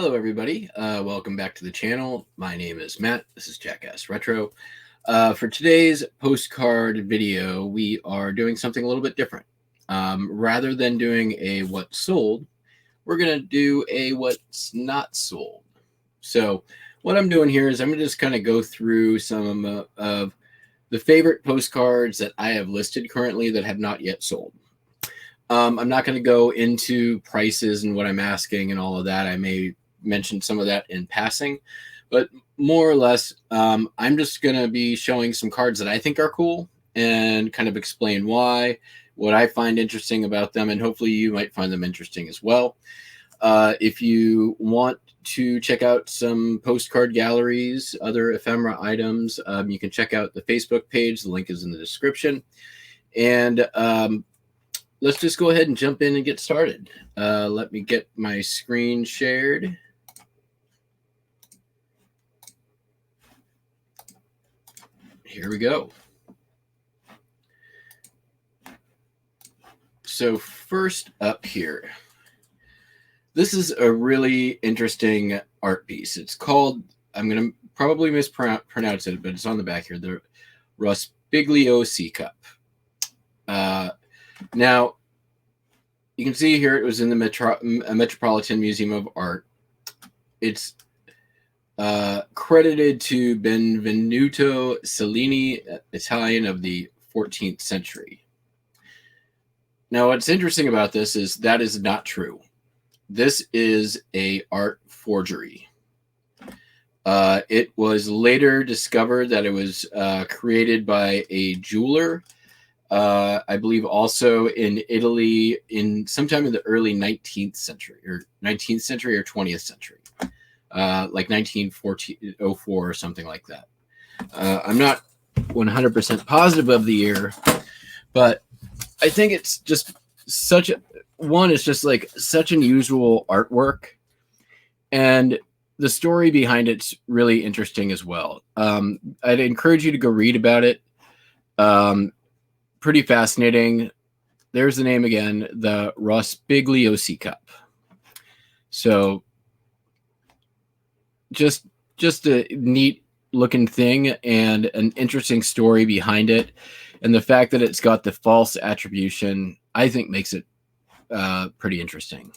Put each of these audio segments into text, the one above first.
Hello, everybody. Welcome back to the channel. My name is Matt. This is Jackass Retro. For today's postcard video, we are doing something a little bit different. Rather than doing a what sold, we're going to do a what's not sold. So what I'm doing here is I'm going to just kind of go through some of the favorite postcards that I have listed currently that have not yet sold. I'm not going to go into prices and what I'm asking and all of that. I may mention some of that in passing, but more or less, I'm just going to be showing some cards that I think are cool and kind of explain why, what I find interesting about them, and hopefully you might find them interesting as well. If you want to check out some postcard galleries, other ephemera items, you can check out the Facebook page. The link is in the description. And let's just go ahead and jump in and get started. Let me get my screen shared. Here we go. So first up here, this is a really interesting art piece. It's called, I'm going to probably mispronounce it, but it's on the back here, the Rospigliosi Cup. Now, you can see here it was in the Metropolitan Museum of Art. It's credited to Benvenuto Cellini, Italian of the 14th century. Now, what's interesting about this is that is not true. This is a art forgery. It was later discovered that it was created by a jeweler, I believe also in Italy in sometime in the early 19th century or 20th century, like 1904 or something like that. I'm not 100% positive of the year, but I think it's just such it's just like such unusual artwork, and the story behind it's really interesting as well. I'd encourage you to go read about it. Pretty fascinating. There's the name again, the Rospigliosi Cup. So just a neat looking thing and an interesting story behind it. And the fact that it's got the false attribution, I think makes it pretty interesting.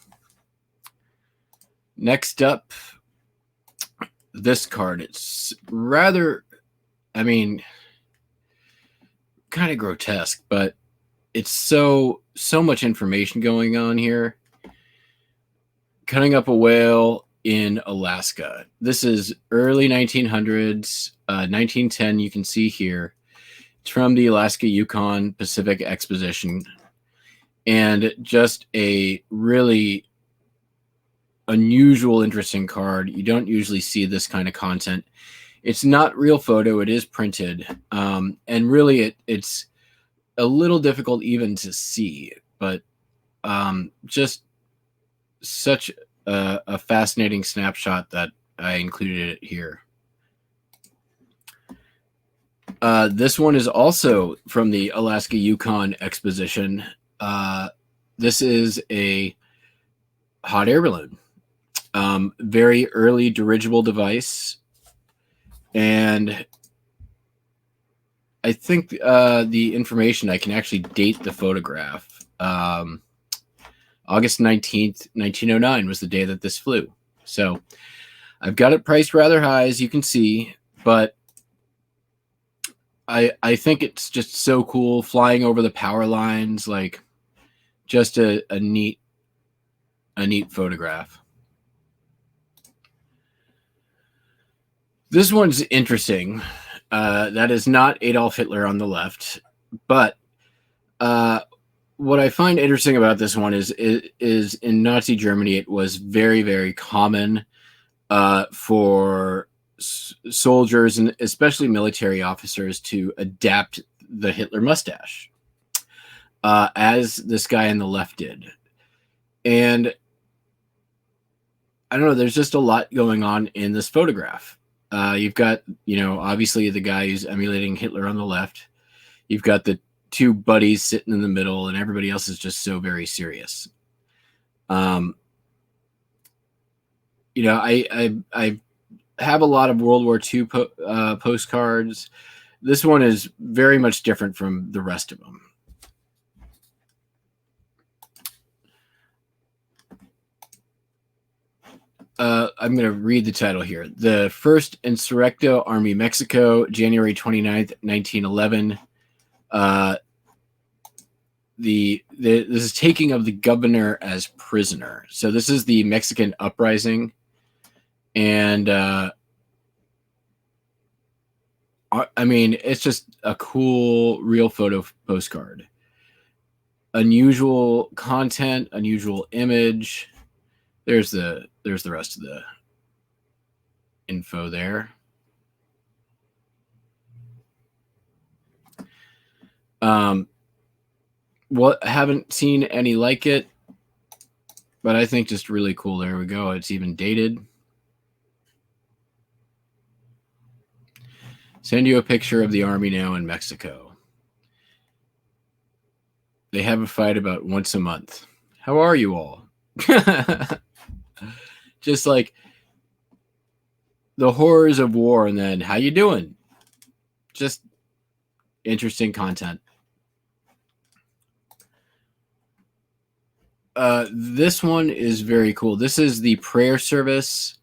Next up, this card. It's rather, kind of grotesque, but it's so much information going on here. Cutting up a whale in Alaska. This is early 1900s, 1910. You can see here. It's from the Alaska Yukon Pacific Exposition, and just a really unusual, interesting card. You don't usually see this kind of content. It's not real photo. It is printed. And really it's a little difficult even to see, but just such a fascinating snapshot that I included it here. This one is also from the Alaska Yukon Exposition. This is a hot air balloon. Very early dirigible device. And I think the information, I can actually date the photograph. August 19th, 1909 was the day that this flew. So I've got it priced rather high, as you can see, but I think it's just so cool flying over the power lines, like just a neat photograph. This one's interesting. That is not Adolf Hitler on the left, but what I find interesting about this one is in Nazi Germany, it was very, very common for soldiers and especially military officers to adapt the Hitler mustache, as this guy on the left did. And I don't know, there's just a lot going on in this photograph. You've got, obviously the guy who's emulating Hitler on the left. You've got the two buddies sitting in the middle, and everybody else is just so very serious. you know, I have a lot of World War II postcards. This one is very much different from the rest of them. I'm going to read the title here. The First Insurrecto Army Mexico, January 29th, 1911. This is taking of the governor as prisoner. So this is the Mexican Uprising. And I mean, it's just a cool real photo postcard. Unusual content, unusual image. There's the rest of the info there. Well, haven't seen any like it, but I think just really cool. There we go. It's even dated. Send you a picture of the army now in Mexico. They have a fight about once a month. How are you all? Just like the horrors of war, and then how you doing? Just interesting content. This one is very cool. This is the prayer service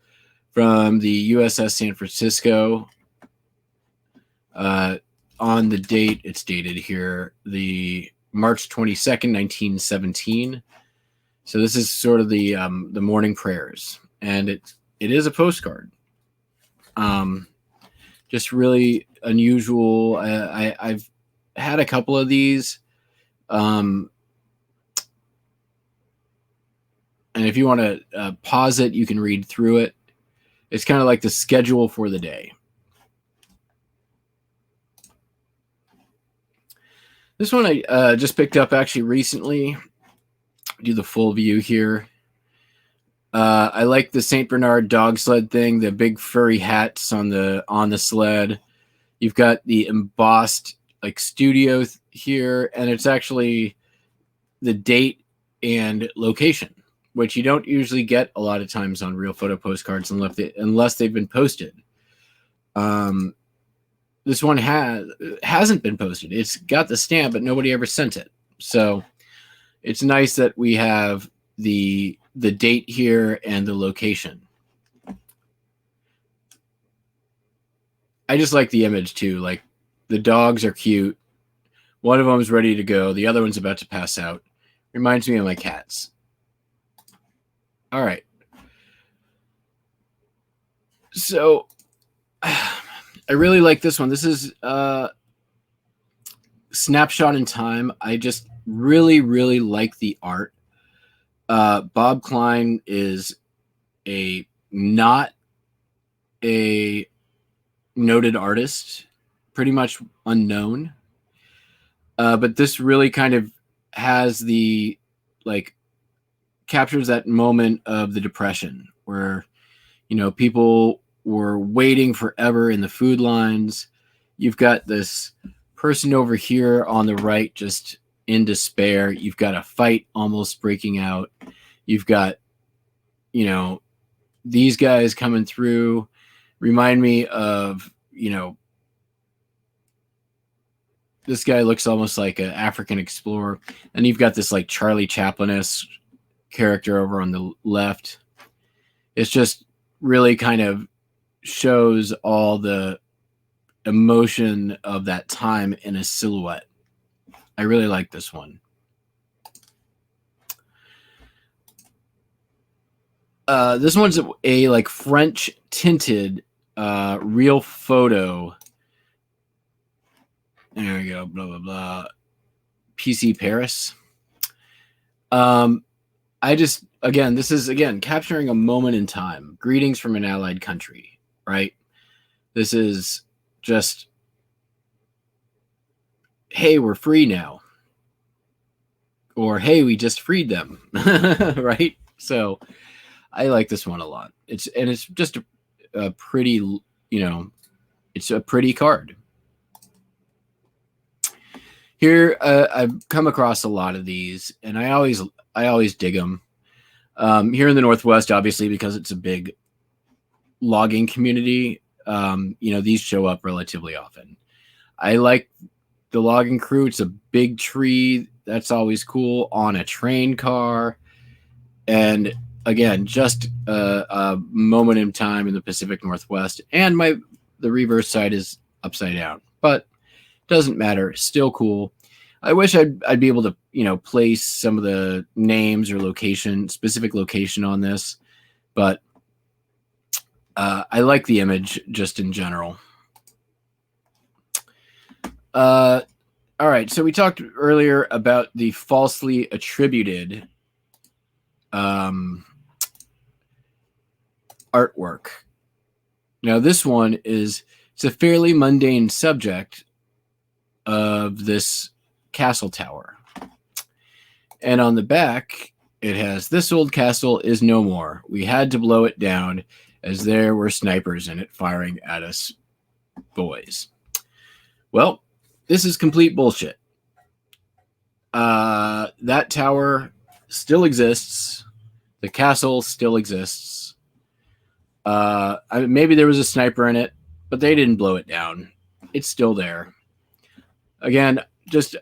from the USS San Francisco. On the date, it's dated here, the March 22nd, 1917. So this is sort of the morning prayers, and it is a postcard. Just really unusual. I've had a couple of these. And if you want to pause it, you can read through it. It's kind of like the schedule for the day. This one I just picked up actually recently. Do the full view here. I like the St. Bernard dog sled thing, the big furry hats on the sled. You've got the embossed like studio here, and it's actually the date and location, which you don't usually get a lot of times on real photo postcards unless they've been posted. This one hasn't been posted. It's got the stamp, but nobody ever sent it. So it's nice that we have the date here and the location. I just like the image too. Like the dogs are cute. One of them is ready to go. The other one's about to pass out. Reminds me of my cats. All right. So I really like this one. This is Snapshot in Time. I just really, really like the art. Bob Klein is not a noted artist, pretty much unknown. But this really kind of has captures that moment of the Depression where, people were waiting forever in the food lines. You've got this person over here on the right just in despair. You've got a fight almost breaking out. You've got, these guys coming through. Remind me of, this guy looks almost like an African explorer. And you've got this like Charlie Chaplin-esque character over on the left. It's just really kind of shows all the emotion of that time in a silhouette. I really like this one. This one's a like French tinted real photo. There we go. Blah, blah, blah. PC Paris. This is capturing a moment in time. Greetings from an allied country, right? This is just, hey, we're free now. Or, hey, we just freed them, right? So I like this one a lot. It's just a pretty, it's a pretty card. Here, I've come across a lot of these, and I always dig them. Here in the Northwest, obviously, because it's a big logging community, these show up relatively often. I like the logging crew. It's a big tree. That's always cool, on a train car. And again, just a moment in time in the Pacific Northwest. And the reverse side is upside down, but doesn't matter. Still cool. I wish I'd be able to, place some of the names or specific location on this, but I like the image just in general. All right, so we talked earlier about the falsely attributed artwork. Now, this one it's a fairly mundane subject of this castle tower. And on the back, it has, "This old castle is no more. We had to blow it down as there were snipers in it firing at us boys." Well, this is complete bullshit. That tower still exists. The castle still exists. Maybe there was a sniper in it, but they didn't blow it down. It's still there. Again, just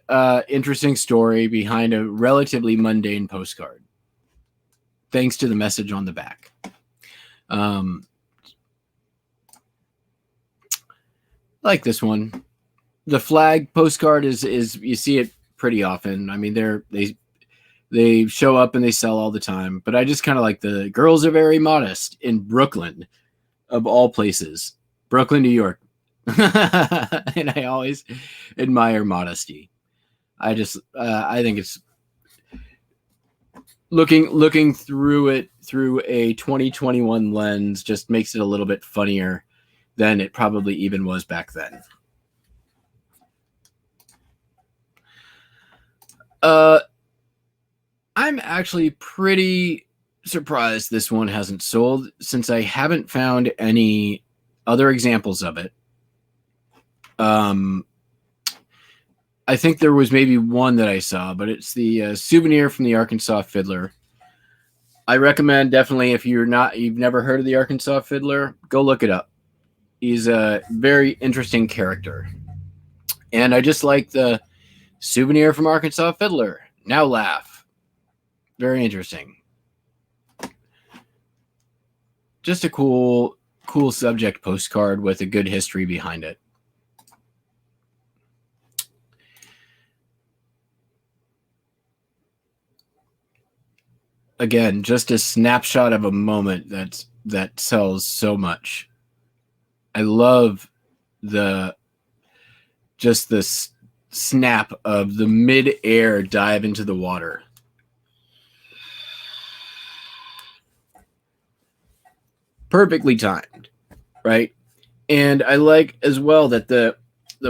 interesting story behind a relatively mundane postcard, thanks to the message on the back. Like this one. The flag postcard is you see it pretty often. I mean, they show up and they sell all the time, but I just kind of like the "Girls are very modest" in Brooklyn, of all places. Brooklyn, New York. And I always admire modesty. I think it's looking through it through a 2021 lens just makes it a little bit funnier than it probably even was back then. I'm actually pretty surprised this one hasn't sold, since I haven't found any other examples of it. I think there was maybe one that I saw, but it's the Souvenir from the Arkansas Fiddler. I recommend, definitely, if you've never heard of the Arkansas Fiddler, go look it up. He's a very interesting character. And I just like the Souvenir from Arkansas Fiddler. Now laugh. Very interesting. Just a cool subject postcard with a good history behind it. Again, just a snapshot of a moment that sells so much. I love the snap of the mid-air dive into the water. Perfectly timed, right? And I like as well that the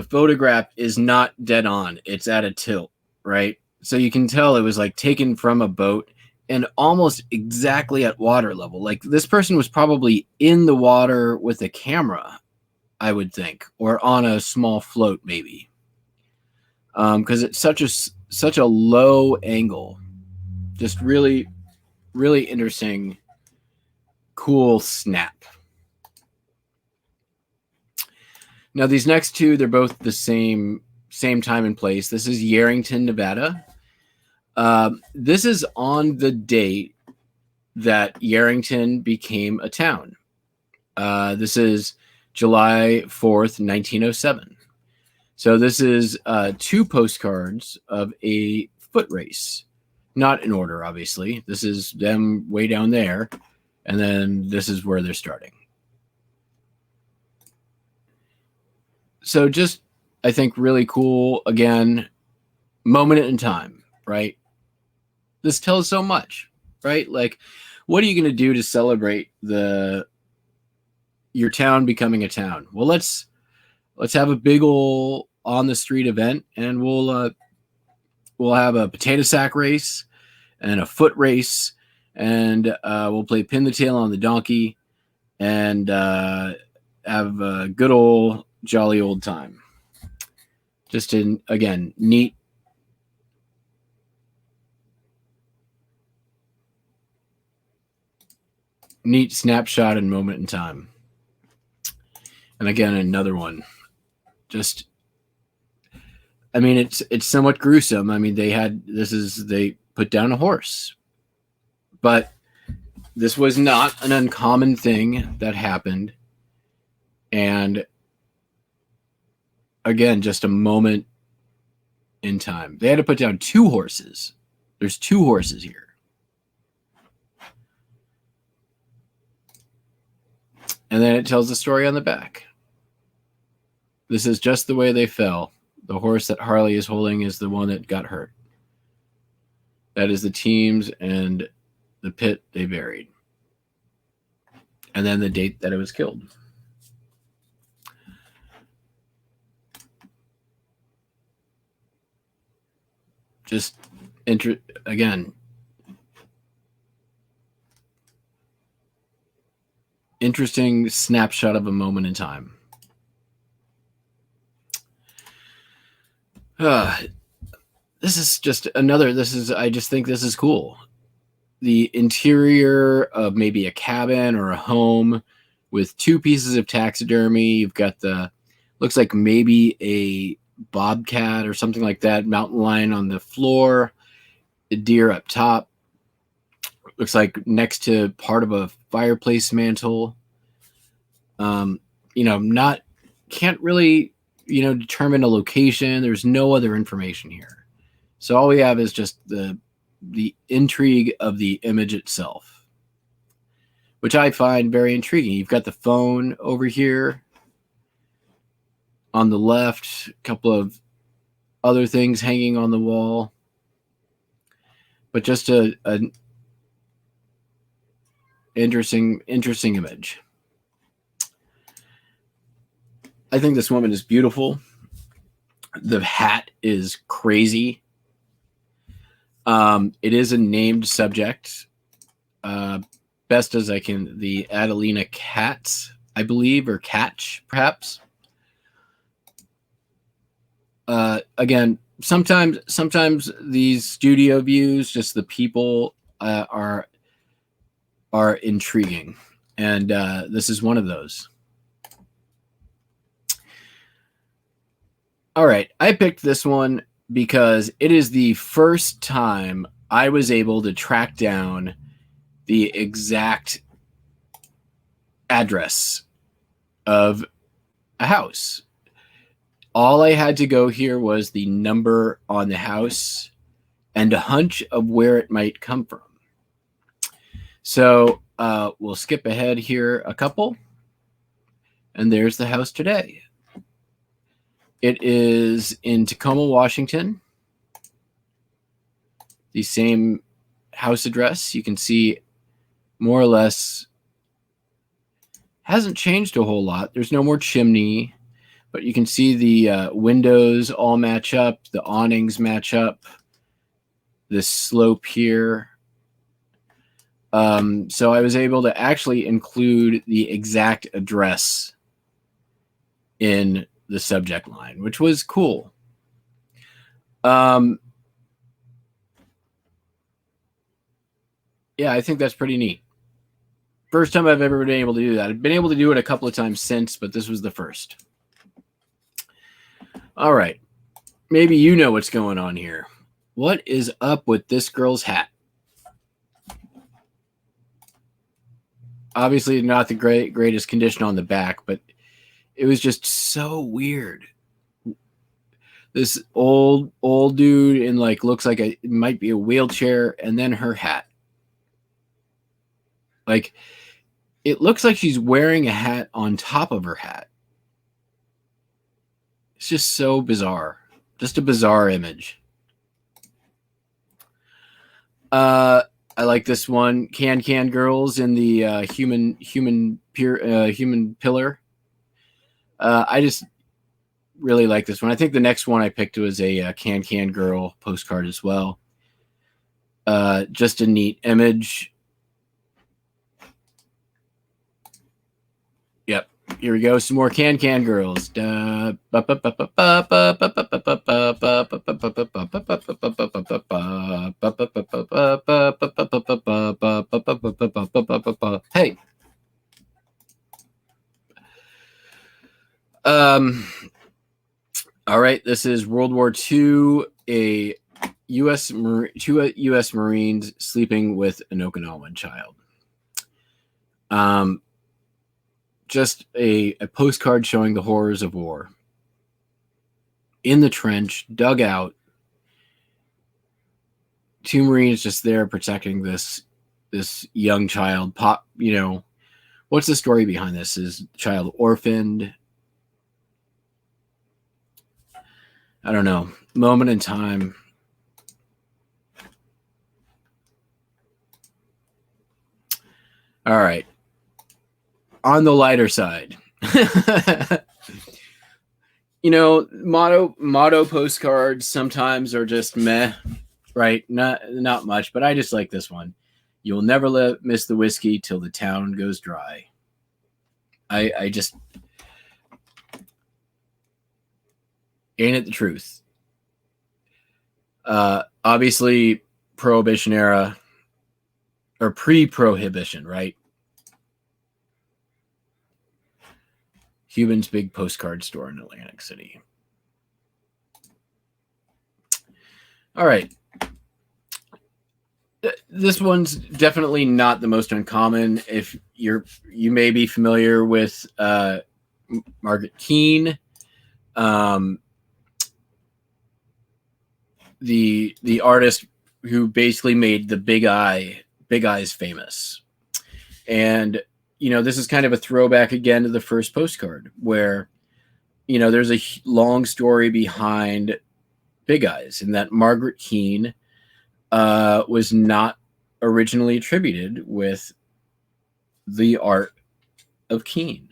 photograph is not dead on. It's at a tilt, right? So you can tell it was like taken from a boat and almost exactly at water level. Like, this person was probably in the water with a camera, I would think, or on a small float maybe. Because it's such a low angle. Just really, really interesting, cool snap. Now, these next two, they're both the same time and place. This is Yerington, Nevada. This is on the date that Yerington became a town. This is July 4th, 1907. So this is two postcards of a foot race. Not in order, obviously. This is them way down there, and then this is where they're starting. So just, I think, really cool. Again, moment in time, right? This tells so much, right? Like, what are you going to do to celebrate your town becoming a town? Well, let's have a big ol' on the street event, and we'll have a potato sack race and a foot race, and we'll play pin the tail on the donkey, and have a good old jolly old time. Just again, neat. neat snapshot and moment in time. And again, another one. Just, I mean, it's somewhat gruesome. I mean, they put down a horse, but this was not an uncommon thing that happened. And again, just a moment in time. They had to put down 2 horses. There's 2 horses here. And then it tells the story on the back. This is just the way they fell. The horse that Harley is holding is the one that got hurt. That is the teams and the pit they buried. And then the date that it was killed. Just again, interesting snapshot of a moment in time. This is just another. I just think this is cool. The interior of maybe a cabin or a home with 2 pieces of taxidermy. You've got looks like maybe a bobcat or something like that, mountain lion on the floor, the deer up top. Looks like next to part of a fireplace mantle. Can't really, determine a location. There's no other information here. So all we have is just the intrigue of the image itself, which I find very intriguing. You've got the phone over here on the left, a couple of other things hanging on the wall, but just an interesting image. I think this woman is beautiful. The hat is crazy. It is a named subject. Best as I can, the Adelina Katz, I believe, or Catch, perhaps. Again, sometimes these studio views, just the people are intriguing, and this is one of those. All right, I picked this one because it is the first time I was able to track down the exact address of a house. All I had to go here was the number on the house and a hunch of where it might come from. So we'll skip ahead here a couple. And there's the house today. It is in Tacoma, Washington. The same house address. You can see more or less hasn't changed a whole lot. There's no more chimney, but you can see the windows all match up. The awnings match up. The slope here. So I was able to actually include the exact address in the subject line, which was cool. Yeah, I think that's pretty neat. First time I've ever been able to do that. I've been able to do it a couple of times since, but this was the first. All right. Maybe you know what's going on here. What is up with this girl's hat? Obviously not the greatest condition on the back, but it was just so weird. This old dude in looks like it might be a wheelchair, and then her hat. Like, it looks like she's wearing a hat on top of her hat. It's just so bizarre. Just a bizarre image. I like this one. Can Girls in the human pillar. I just really like this one. I think the next one I picked was a Can Girl postcard as well. Just a neat image. Yep. Here we go. Some more Can Girls. Hey. All right, this is World War II, two U.S. Marines sleeping with an Okinawan child. Just a postcard showing the horrors of war. In the trench, dug out, two Marines just there protecting this young child. What's the story behind this? Is the child orphaned? I don't know. Moment in time. All right. On the lighter side. Motto postcards sometimes are just meh, right? Not much, but I just like this one. You'll never miss the whiskey till the town goes dry. I just... Ain't it the truth? Obviously, Prohibition era, or pre-Prohibition, right? Cuban's big postcard store in Atlantic City. All right. This one's definitely not the most uncommon. If you may be familiar with Margaret Keane. The artist who basically made the big eyes famous. And, this is kind of a throwback again to the first postcard where, there's a long story behind big eyes, and that Margaret Keane was not originally attributed with the art of Keane.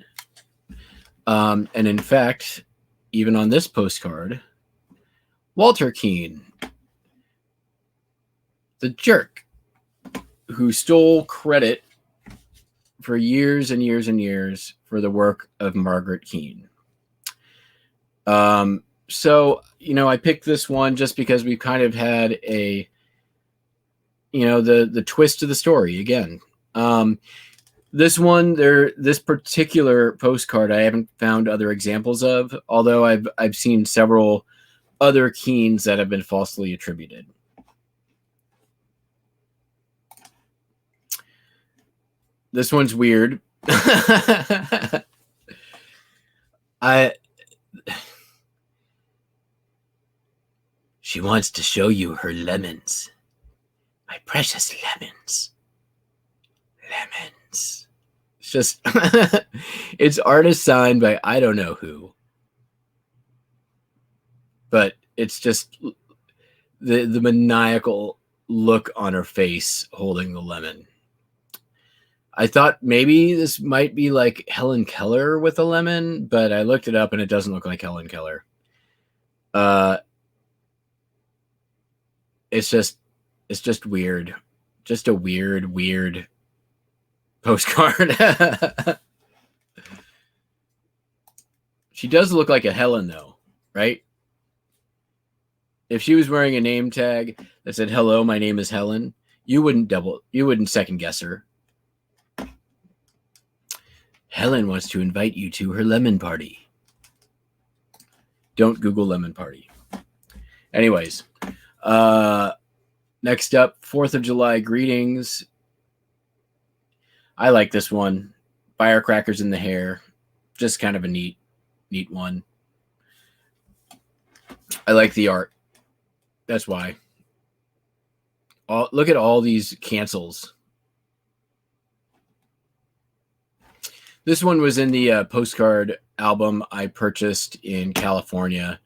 And in fact, even on this postcard, Walter Keane, the jerk who stole credit for years and years and years for the work of Margaret Keane. So, I picked this one just because we've kind of had the twist of the story again. This particular postcard, I haven't found other examples of, although I've seen several other Keanes that have been falsely attributed. This one's weird. She wants to show you her lemons. My precious lemons. Lemons. It's just, it's artist signed by I don't know who. But it's just the maniacal look on her face holding the lemon. I thought maybe this might be like Helen Keller with a lemon, but I looked it up and it doesn't look like Helen Keller. It's just weird. Just a weird postcard. She does look like a Helen though, right? If she was wearing a name tag that said, "Hello, my name is Helen," you wouldn't second guess her. Helen wants to invite you to her lemon party. Don't Google lemon party. Anyways, next up, 4th of July greetings. I like this one. Firecrackers in the hair. Just kind of a neat one. I like the art. That's why. Look at all these cancels. This one was in the postcard album I purchased in California.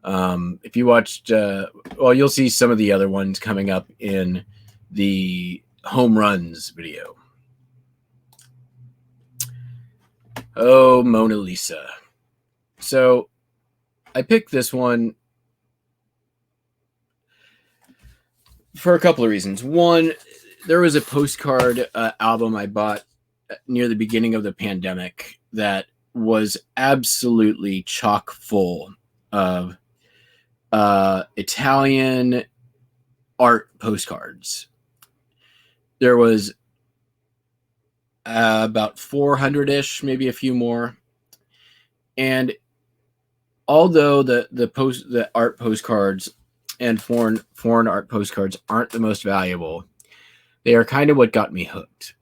If you watched, you'll see some of the other ones coming up in the home runs video. Oh, Mona Lisa. So I picked this one for a couple of reasons. One, there was a postcard album I bought near the beginning of the pandemic that was absolutely chock full of Italian art postcards. There was about 400-ish, maybe a few more. And although the art postcards and foreign art postcards aren't the most valuable, they are kind of what got me hooked.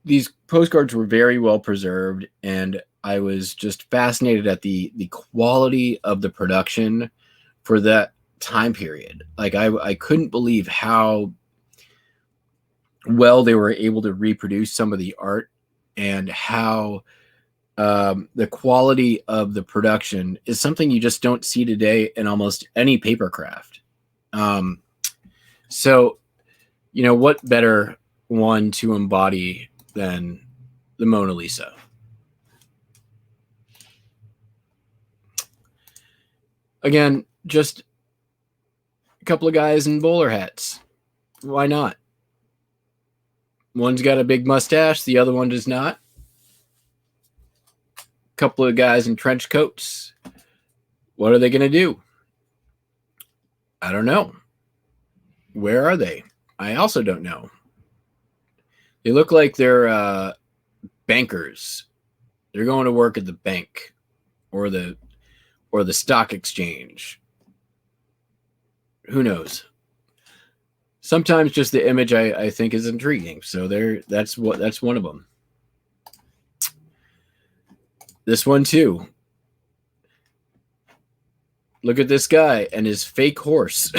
These postcards were very well preserved, and I was just fascinated at the quality of the production for that time period. Like I couldn't believe how well they were able to reproduce some of the art, and how the quality of the production is something you just don't see today in almost any paper craft. So, what better one to embody than the Mona Lisa? Again, just a couple of guys in bowler hats. Why not? One's got a big mustache, the other one does not. A couple of guys in trench coats. What are they going to do? I don't know. Where are they? I also don't know. They look like they're bankers. They're going to work at the bank or the stock exchange. Who knows? Sometimes just the image I think is intriguing. So that's one of them. This one too. Look at this guy and his fake horse.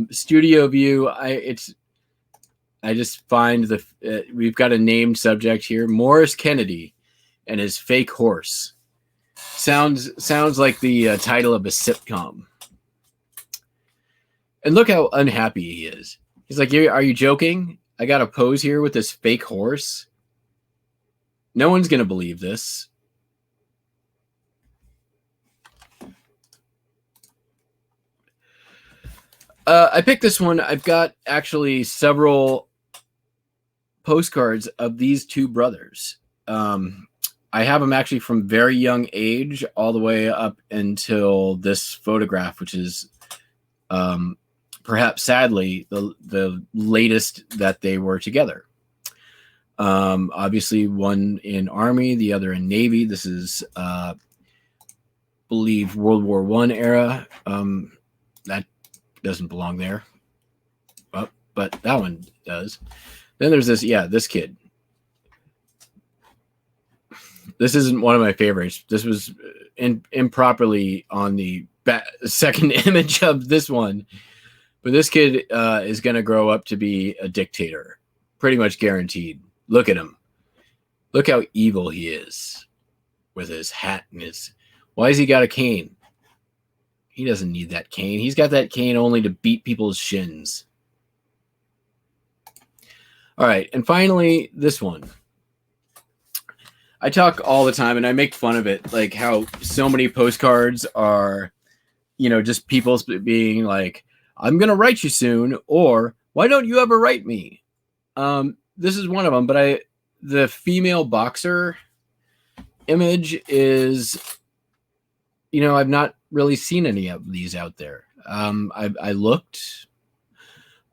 Studio view. I just find we've got a named subject here, Morris Kennedy and his fake horse. Sounds like the title of a sitcom. And look how unhappy he is. He's like, are you joking? I got to pose here with this fake horse. No one's going to believe this. I picked this one. I've got actually several postcards of these two brothers. I have them actually from very young age all the way up until this photograph, which is perhaps sadly the latest that they were together. Obviously one in Army, the other in Navy. This is believe World War I era. That doesn't belong there. But that one does. Then there's this kid. This isn't one of my favorites. This was improperly on the second image of this one. But this kid is going to grow up to be a dictator. Pretty much guaranteed. Look at him. Look how evil he is with his hat and his... Why has he got a cane? He doesn't need that cane. He's got that cane only to beat people's shins. All right. And finally, this one. I talk all the time and I make fun of it. Like how so many postcards are, just people being like, I'm going to write you soon. Or why don't you ever write me? This is one of them, but the female boxer image is, I've not really seen any of these out there. I looked.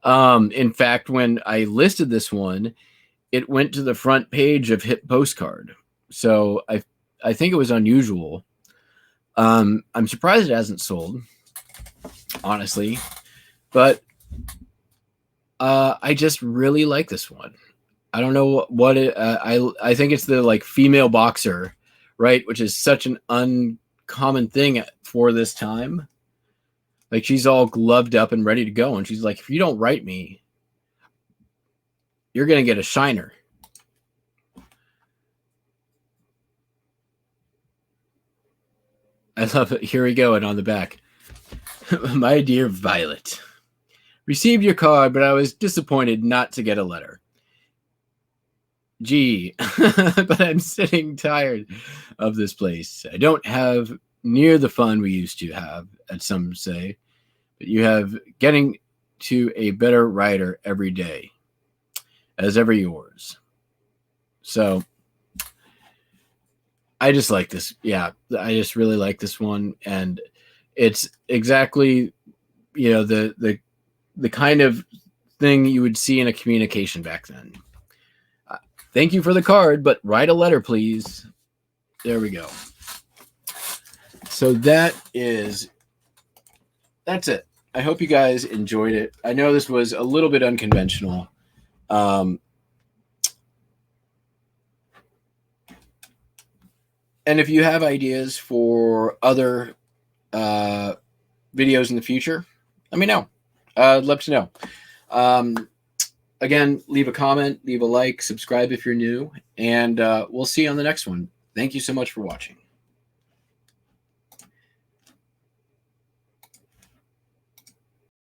In fact, when I listed this one, it went to the front page of Hit Postcard. So I think it was unusual. I'm surprised it hasn't sold, honestly, but I just really like this one. I don't know what it, I think it's the female boxer, right? Which is such an uncommon thing for this time. Like she's all gloved up and ready to go. And she's like, if you don't write me, you're going to get a shiner. I love it. Here we go. And on the back, my dear Violet, received your card, but I was disappointed not to get a letter. Gee, but I'm sitting tired of this place. I don't have near the fun we used to have, as some say, but you have getting to a better writer every day, as ever yours. So I just like this. Yeah, I just really like this one, and it's exactly, you know, the kind of thing you would see in a communication back then. Thank you for the card, but write a letter, please. There we go. So that's it. I hope you guys enjoyed it. I know this was a little bit unconventional. And if you have ideas for other videos in the future, let me know. I'd love to know. Again, leave a comment, leave a like, subscribe if you're new, and we'll see you on the next one. Thank you so much for watching.